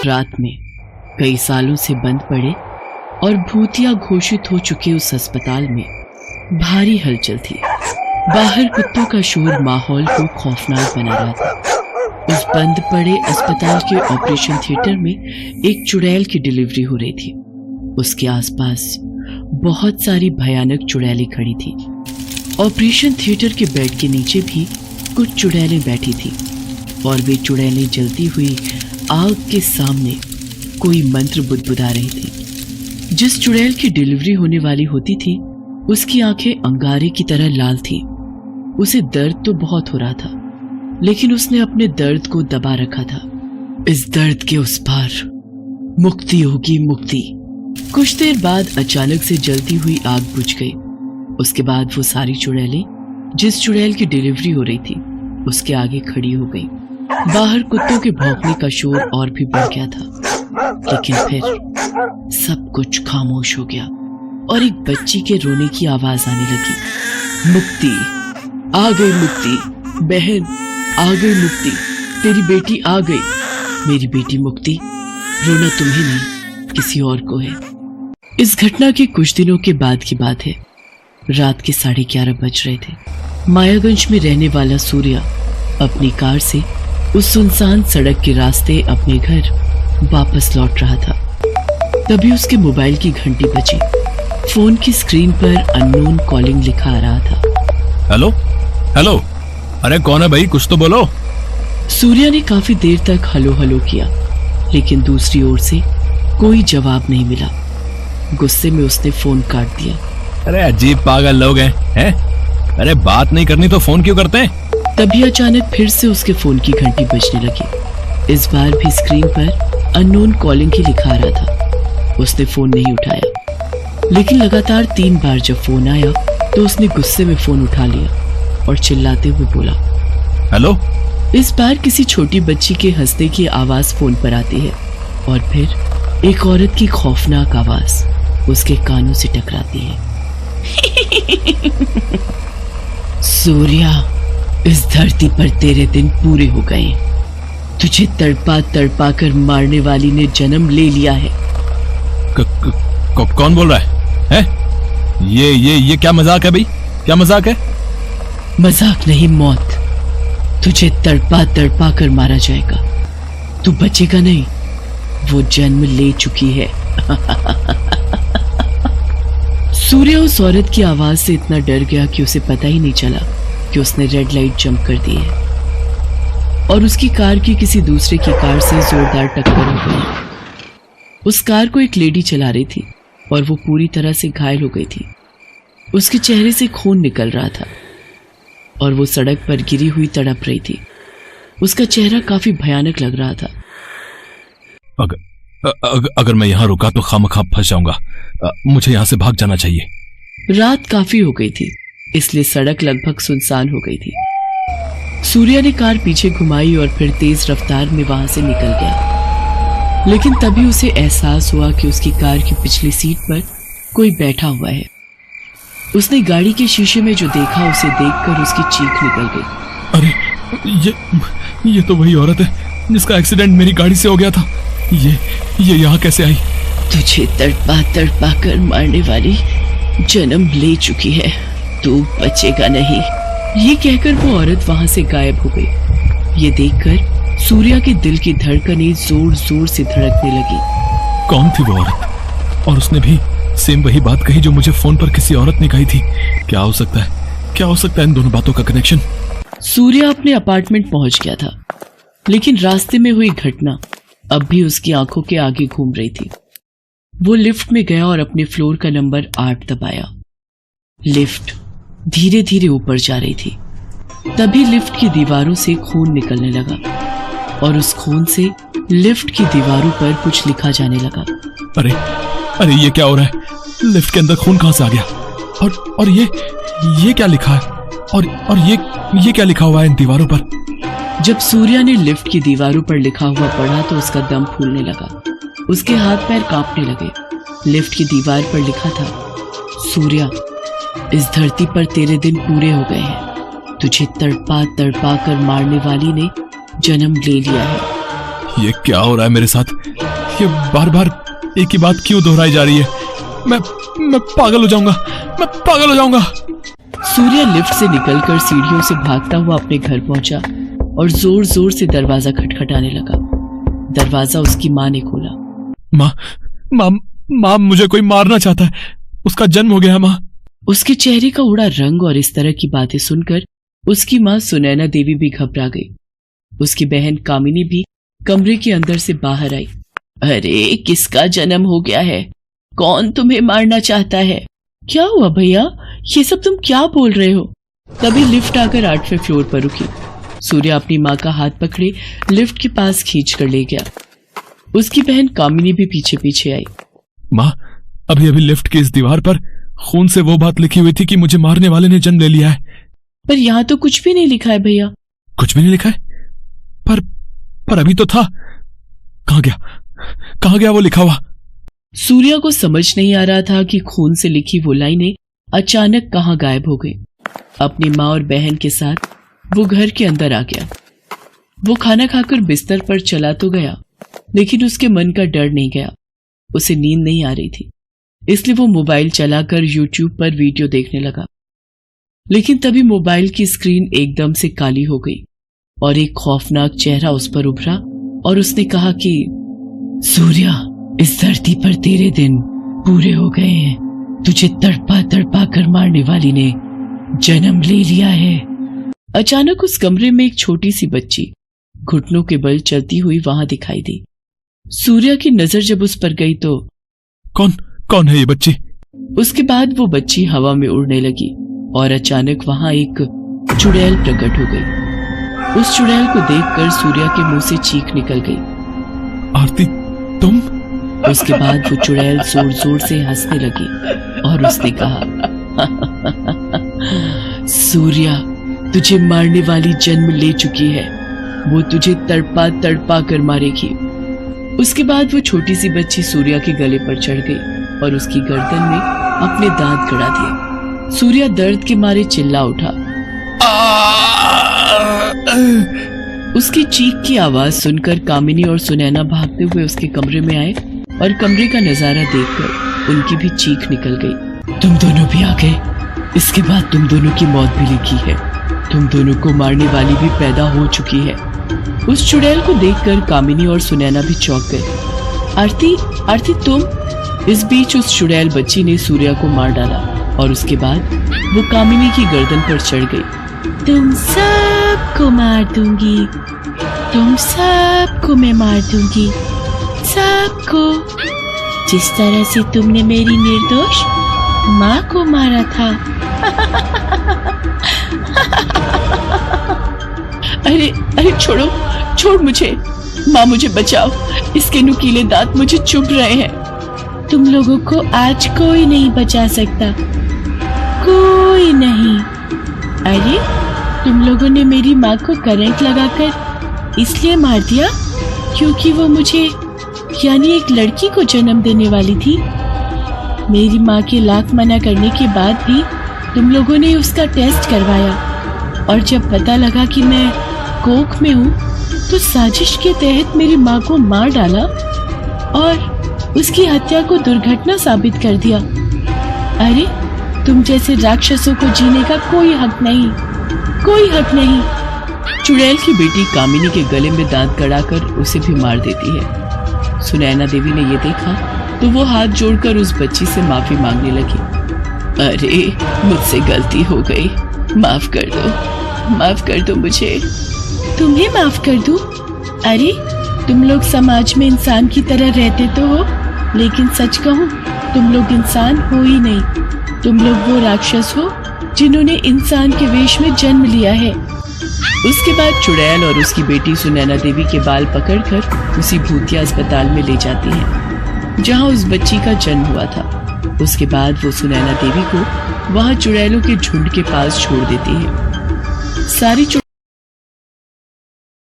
रात में कई सालों से बंद पड़े और भूतिया घोषित हो चुके उस अस्पताल में भारी हलचल थी। बाहर कुत्तों का शोर माहौल को खौफनाक बना रहा था। उस बंद पड़े अस्पताल के ऑपरेशन थिएटर में एक चुड़ैल की डिलीवरी हो रही थी। उसके आसपास बहुत सारी भयानक चुड़ैलें खड़ी थी। ऑपरेशन थिएटर के बेड के नीचे भी कुछ चुड़ैलें बैठी थी और वे चुड़ैलें जलती हुई आग के सामने कोई मंत्र बुदबुदा रही थी। जिस चुड़ैल की डिलीवरी होने वाली होती थी उसकी आंखें अंगारे की तरह लाल थी। उसे दर्द तो बहुत हो रहा था, लेकिन उसने अपने दर्द को दबा रखा था। इस दर्द के उस पार मुक्ति होगी, मुक्ति। कुछ देर बाद अचानक से जलती हुई आग बुझ गई। उसके बाद वो सारी चुड़ैलें जिस चुड़ैल की डिलीवरी हो रही थी उसके आगे खड़ी हो गई। बाहर कुत्तों के भौंकने का शोर और भी बढ़ गया था, लेकिन फिर सब कुछ खामोश हो गया और एक बच्ची के रोने की आवाज आने लगी। मुक्ति आ गई, मुक्ति बहन आ गई, मुक्ति तेरी बेटी आ गई। मेरी बेटी मुक्ति, रोना तुम्हें नहीं किसी और को है। इस घटना के कुछ दिनों के बाद की बात है। रात के 11:30 बज रहे थे। मायागंज में रहने वाला सूर्या अपनी कार से उस सुनसान सड़क के रास्ते अपने घर वापस लौट रहा था। तभी उसके मोबाइल की घंटी बजी। फोन की स्क्रीन पर अननोन कॉलिंग लिखा आ रहा था। हेलो हेलो, अरे कौन है भाई, कुछ तो बोलो। सूर्या ने काफी देर तक हेलो हेलो किया, लेकिन दूसरी ओर से कोई जवाब नहीं मिला। गुस्से में उसने फोन काट दिया। अरे अजीब पागल लोग हैं? अरे बात नहीं करनी तो फोन क्यों करते हैं? तभी अचानक फिर से उसके फोन की घंटी बजने लगी। इस बार भी स्क्रीन पर अननोन कॉलिंग ही लिखा आ रहा था। उसने फोन नहीं उठाया, लेकिन लगातार 3 बार जब फोन आया तो उसने गुस्से में फोन उठा लिया और चिल्लाते हुए बोला, हेलो। इस बार किसी छोटी बच्ची के हंसने की आवाज फोन पर आती है और फिर एक औरत की खौफनाक आवाज उसके कानों से टकराती है। सूर्या, इस धरती पर तेरे दिन पूरे हो गए। तुझे तड़पा तड़पा कर मारने वाली ने जन्म ले लिया है। कौन बोल रहा है? ये क्या मजाक है भाई? क्या मजाक है? मजाक नहीं, मौत। तुझे तड़पा तड़पा कर मारा जाएगा। तू बचेगा नहीं, वो जन्म ले चुकी है। सूर्या उस औरत की आवाज से इतना डर गया कि उसे पता ही नहीं चला कि उसने रेड लाइट जंप कर दी है और उसकी कार की किसी दूसरे की कार से जोरदार टक्कर हो गई। उस कार को एक लेडी चला रही थी और वो पूरी तरह से घायल हो गई थी। उसके चेहरे से खून निकल रहा था और वो सड़क पर गिरी हुई तड़प रही थी। उसका चेहरा काफी भयानक लग रहा था। अगर मैं यहाँ रुका तो खामखा फंस जाऊंगा। मुझे यहाँ से भाग जाना चाहिए। रात काफी हो गई थी, इसलिए सड़क लगभग सुनसान हो गई थी। सूर्या ने कार पीछे घुमाई और फिर तेज रफ्तार में वहां से निकल गया। लेकिन तभी उसे एहसास हुआ कि उसकी कार की पिछली सीट पर कोई बैठा हुआ है। उसने गाड़ी के शीशे में जो देखा उसे देखकर उसकी चीख निकल गई। अरे ये तो वही औरत है जिसका एक्सीडेंट मेरी गाड़ी से हो गया था। ये यहाँ कैसे आई? तुझे तड़पा तड़पा कर मारने वाली जन्म ले चुकी है। तू बचेगा नहीं। ये कहकर वो औरत वहां से गायब हो गई। ये देखकर सूर्या के दिल की धड़कनें जोर जोर से धड़कने लगी। कौन थी वो औरत? और उसने भी सेम वही बात कही जो मुझे फोन पर किसी औरत ने कही थी। क्या हो सकता है? क्या हो सकता है इन दोनों बातों का कनेक्शन? सूर्या अपने अपार्टमेंट पहुंच गया था, लेकिन रास्ते में हुई घटना अब भी उसकी आंखों के आगे घूम रही थी। वो लिफ्ट में गया और अपने फ्लोर का नंबर 8 दबाया। लिफ्ट धीरे धीरे ऊपर जा रही थी। तभी लिफ्ट की दीवारों से खून निकलने लगा और उस खून से लिफ्ट की दीवारों पर कुछ लिखा जाने लगा। अरे ये क्या हो रहा है? लिफ्ट के अंदर खून कहां से आ गया? और ये क्या लिखा है? और ये क्या लिखा हुआ है इन दीवारों पर? जब सूर्या ने लिफ्ट की दीवारों पर लिखा हुआ पढ़ा तो उसका दम फूलने लगा। उसके हाथ पैर कांपने लगे। लिफ्ट की दीवार पर लिखा था, सूर्या, इस धरती पर तेरे दिन पूरे हो गए हैं। तुझे तड़पा तड़पा कर मारने वाली ने जन्म ले लिया है। ये क्या हो रहा है मेरे साथ? ये बार बार एक ही बात क्यों दोहराई जा रही है? मैं पागल हो जाऊंगा, मैं पागल हो जाऊंगा। सूर्या लिफ्ट से निकलकर सीढ़ियों से भागता हुआ अपने घर पहुंचा और जोर जोर से दरवाजा खटखटाने लगा। दरवाजा उसकी माँ ने खोला। माँ मुझे कोई मारना चाहता है, उसका जन्म हो गया है माँ। उसके चेहरे का उड़ा रंग और इस तरह की बातें सुनकर उसकी माँ सुनैना देवी भी घबरा गई। उसकी बहन कामिनी भी कमरे के अंदर से बाहर आई। अरे किसका जन्म हो गया है? कौन तुम्हें मारना चाहता है? क्या हुआ भैया, ये सब तुम क्या बोल रहे हो? तभी लिफ्ट आकर 8वें फ्लोर पर रुकी। सूर्या अपनी माँ का हाथ पकड़े लिफ्ट के पास खींच कर ले गया। उसकी बहन कामिनी भी पीछे पीछे आई। माँ, अभी लिफ्ट की इस दीवार पर खून से वो बात लिखी हुई थी कि मुझे मारने वाले ने जन्म ले लिया है। पर यहाँ तो कुछ भी नहीं लिखा है भैया। कुछ भी नहीं लिखा है? पर अभी तो था। कहाँ गया वो लिखा हुआ? सूर्या को समझ नहीं आ रहा था कि खून से लिखी वो लाइनें अचानक कहाँ गायब हो गई। अपनी माँ और बहन के साथ वो घर के अंदर आ गया। वो खाना खाकर बिस्तर पर चला तो गया, लेकिन उसके मन का डर नहीं गया। उसे नींद नहीं आ रही थी, इसलिए वो मोबाइल चलाकर YouTube पर वीडियो देखने लगा। लेकिन तभी मोबाइल की स्क्रीन एकदम से काली हो गई और एक खौफनाक चेहरा उस पर उभरा और उसने कहा कि सूर्या, इस धरती पर तेरे दिन पूरे हो गए हैं। तुझे तड़पा तड़पा कर मारने वाली ने जन्म ले लिया है। अचानक उस कमरे में एक छोटी सी बच्ची घुटनों के बल चलती हुई वहां दिखाई दी। सूर्या की नजर जब उस पर गई तो कौन है ये बच्ची? उसके बाद वो बच्ची हवा में उड़ने लगी और अचानक वहां एक चुड़ैल प्रकट हो गई। उस चुड़ैल को देखकर सूर्या के मुंह से चीख निकल गई। आरती, तुम? उसके बाद वो चुड़ैल जोर जोर से हंसने लगी और उसने कहा, सूर्या, तुझे मारने वाली जन्म ले चुकी है। वो तुझे तड़पा तड़पा कर मारेगी। उसके बाद वो छोटी सी बच्ची सूर्या के गले पर चढ़ गई और उसकी गर्दन में अपने दांत गड़ा दिए। सूर्या दर्द के मारे चिल्ला उठा। उसकी चीख की आवाज सुनकर कामिनी और सुनैना भागते हुए उसके कमरे में आए और कमरे का नजारा देखकर उनकी भी चीख निकल गई। तुम दोनों भी आ गए। इसके बाद तुम दोनों की मौत भी लिखी है। तुम दोनों को मारने वाली भी पैदा हो चुकी है। उस चुड़ैल को देखकर कामिनी और सुनैना भी चौंक गए। आरती तुम? इस बीच उस चुड़ैल बच्ची ने सूर्या को मार डाला और उसके बाद वो कामिनी की गर्दन पर चढ़ गई। तुम सबको मार दूंगी, तुम सबको मैं मार दूंगी, सबको, जिस तरह से तुमने मेरी निर्दोष माँ को मारा था। अरे छोड़ मुझे, माँ मुझे बचाओ, इसके नुकीले दांत मुझे चुभ रहे हैं। तुम लोगों को आज कोई नहीं बचा सकता, कोई नहीं। अरे तुम लोगों ने मेरी माँ को करंट लगाकर इसलिए मार दिया क्योंकि वो मुझे यानी एक लड़की को जन्म देने वाली थी। मेरी माँ के लाख मना करने के बाद भी तुम लोगों ने उसका टेस्ट करवाया और जब पता लगा कि मैं कोख में हूँ तो साजिश के तहत मेरी माँ को मार डाला और उसकी हत्या को दुर्घटना साबित कर दिया। अरे तुम जैसे राक्षसों को जीने का कोई हक नहीं, कोई हक नहीं। चुड़ैल की बेटी कामिनी के गले में दांत गड़ाकर उसे भी मार देती है। सुनैना देवी ने ये देखा तो वो हाथ जोड़कर उस बच्ची से माफी मांगने लगी। अरे मुझसे गलती हो गई, माफ कर दो मुझे। तुम्हें माफ कर दूं? अरे तुम लोग समाज में इंसान की तरह रहते तो हो, लेकिन सच कहूं तुम लोग इंसान हो ही नहीं। तुम लोग वो राक्षस हो जिन्होंने इंसान के वेश में जन्म लिया है। उसके बाद चुड़ैल और उसकी बेटी सुनैना देवी के बाल पकड़कर उसी भूतिया अस्पताल में ले जाती हैं, जहां उस बच्ची का जन्म हुआ था। उसके बाद वो सुनैना देवी को वहां चुड़ैलों के झुंड के पास छोड़ देती है। सारी